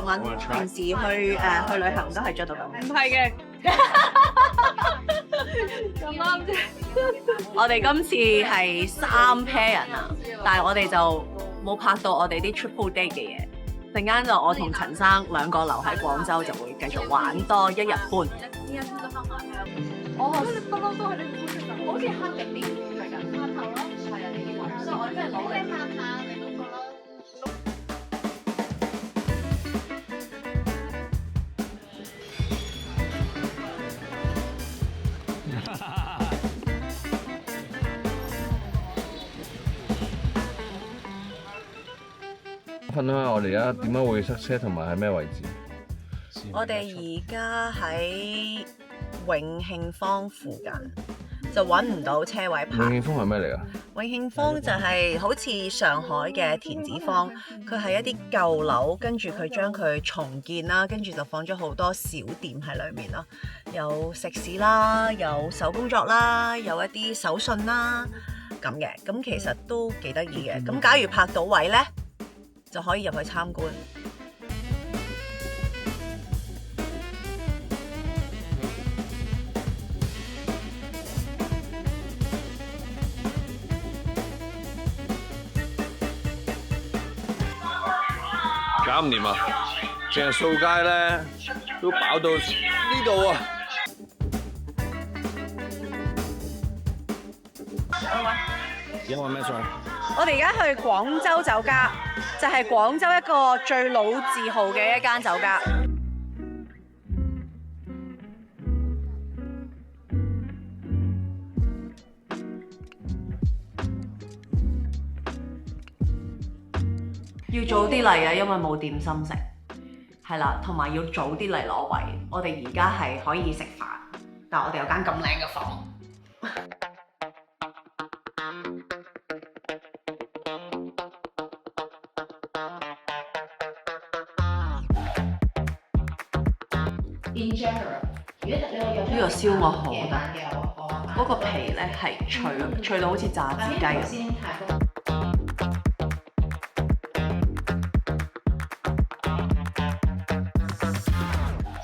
文，平時去旅行都係着到咁。唔係嘅，咁啱啫。我哋今次係3 pair 人啊，但係我哋就冇拍到我哋啲 triple date 嘅嘢。陣間就我同陳生兩個留喺廣州，就會繼續玩多1日半。我不嬲都係呢款嘅，好似黑緊啲，係㗎，黑頭咯，係啊，呢啲位，所以我真係攞嚟拍下你都覺得。分享下我哋而家點解會塞車，同埋喺咩位置？我哋而家喺永慶坊附近，就揾唔到車位泊。永慶坊係咩嚟㗎？永慶坊就係好似上海嘅田子坊，佢係一啲舊樓，跟住佢將佢重建啦，跟住就放咗好多小店喺裏面咯，有食肆啦，有手工作啦，有一啲手信啦咁嘅，咁其實都幾得意嘅。咁假如拍到位呢，就可以入去參觀。搞唔掂啊！淨係掃街咧，都飽到呢度啊！而家揾咩餸？我哋而家去廣州酒家，就係廣州一個最老字號嘅一間酒家。要早啲嚟啊，因為冇點心食。係啦，同埋要早啲嚟攞位。我哋而家係可以食飯，但我哋有間咁靚嘅房。呢個燒鵝好得，嗰個皮咧係脆，脆到好似炸子雞咁。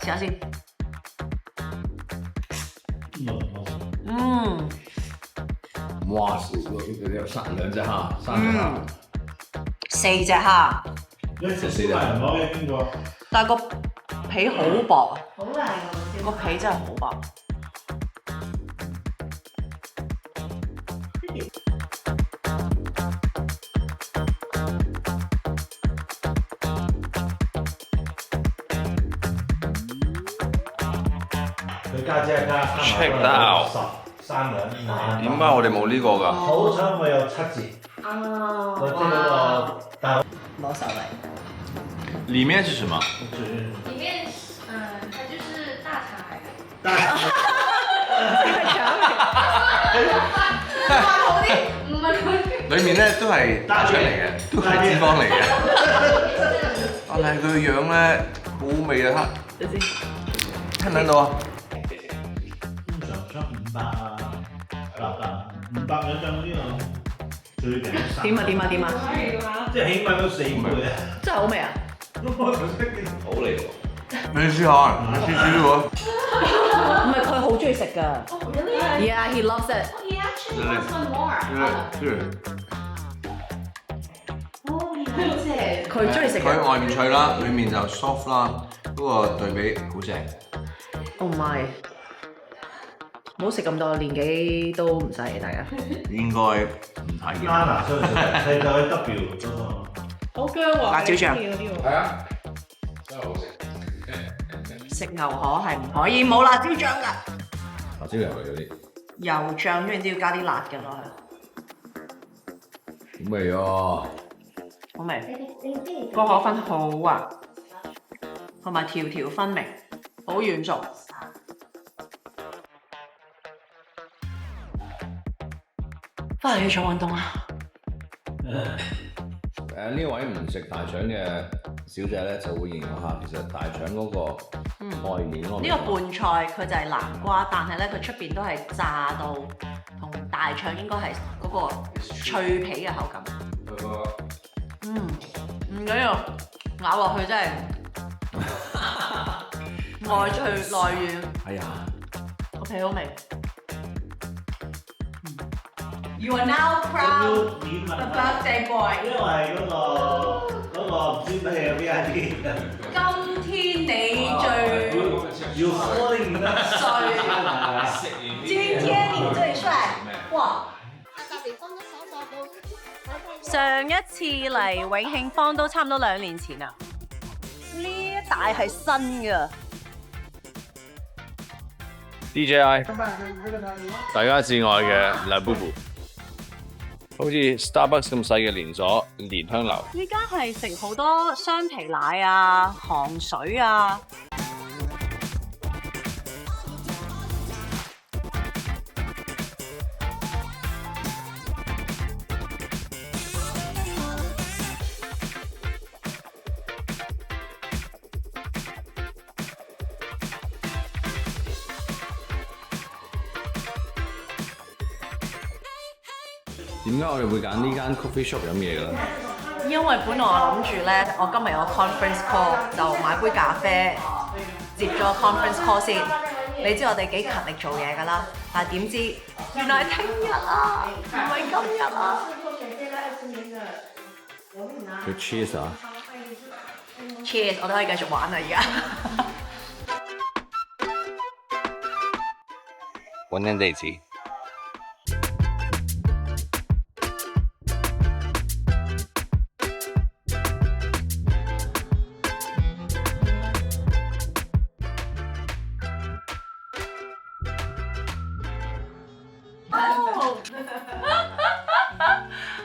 試下先。哇！佢有2隻蝦，3隻蝦，4隻蝦，你食4人攞嘅邊個？但係個皮好薄啊！好靚啊！個皮真係好薄。佢家姐加 Check that out 13兩。點解我哋冇呢個㗎？好彩我有7折。啊！我知嗰個大攞手嚟。裡面是什麼？裡面它就是大腸。大好啲，唔係佢。裡面咧都係大腸嚟嘅，都係脂肪嚟嘅。但係佢個樣咧好味啊！你先。聽唔聽到啊？通常出500啊，500兩張嗰啲啊，最平3。點啊！即係起碼都4倍啊！真係好味啊！好嚟喎！你試下，你試試喎。唔係佢好中意食㗎。Yeah, he loves it. He actually wants one more. 佢中意食佢外面脆啦，裡面就 soft 啦，嗰個對比好正。Oh my！唔好食咁多，年紀都唔細，大家。應該唔太健康。 Anna 相信係就係 W 嗰個。好薑喎！辣椒醬係啊，真係好食。食牛河係唔可以冇辣椒醬㗎。辣椒油嗰啲。油醬然之後要加啲辣嘅落去。好味啊！好味。個河粉好滑，同埋條條分明，好軟熟。翻嚟要做運動啊！呢位唔食大腸嘅小姐咧，就會形容下其實大腸嗰個外面咯。呢個拌菜佢就係南瓜，但係咧佢出邊都係炸到，同大腸應該係嗰個脆皮嘅口感。唔緊要，咬落去真係外脆內軟，係啊，個皮好味。You are now proud the birthday boy。因為嗰個唔知咩嘅 VIP。今天你最要說你得帥，今天你最帥，哇！上一次嚟永慶坊都差唔多2年前啦，呢一帶係新㗎。DJI，大家至愛嘅 Labubu，好似 Starbucks 咁細嘅連鎖蓮香樓。呢間係食好多雙皮奶啊、糖水啊。點解我哋會揀呢間 coffee shop 飲嘢嘅咧？因為本來我諗住咧，我今日有個 conference call 就買杯咖啡，接咗 conference call 先。你知我哋幾勤力做嘢㗎啦，但係點知原來係聽日啊，唔係今日啊！佢 cheers 啊！ Cheers！ 我都可以繼續玩啦而家。揾緊地址。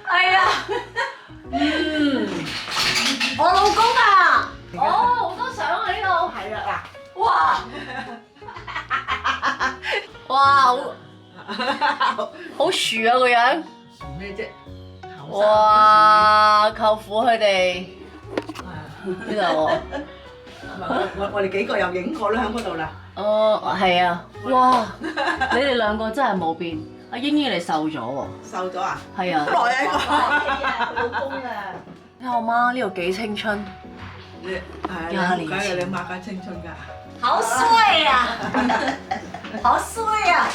係啊，我老公啊，好多相啊呢度。係啊，哇，哇，好薯啊個樣。薯咩啫？哇，舅父佢哋呢度，我哋幾個又影過啦喺嗰度啦。哦，係啊，哇，你哋兩個真係冇變，阿英英你瘦咗喎。瘦咗啊？係啊。好耐啊呢個。老公啊！睇我媽呢度幾青春。你係廿年前梗係你媽梗青春㗎。好衰啊！好衰啊！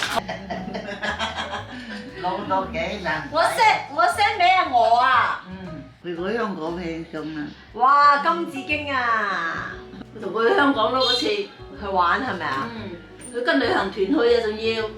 老到幾難。我 send 俾阿我啊！去過香港戲咁啊！哇，金紫荊啊！同佢去香港咯嗰次，去玩係咪啊？佢跟旅行團去啊，仲要。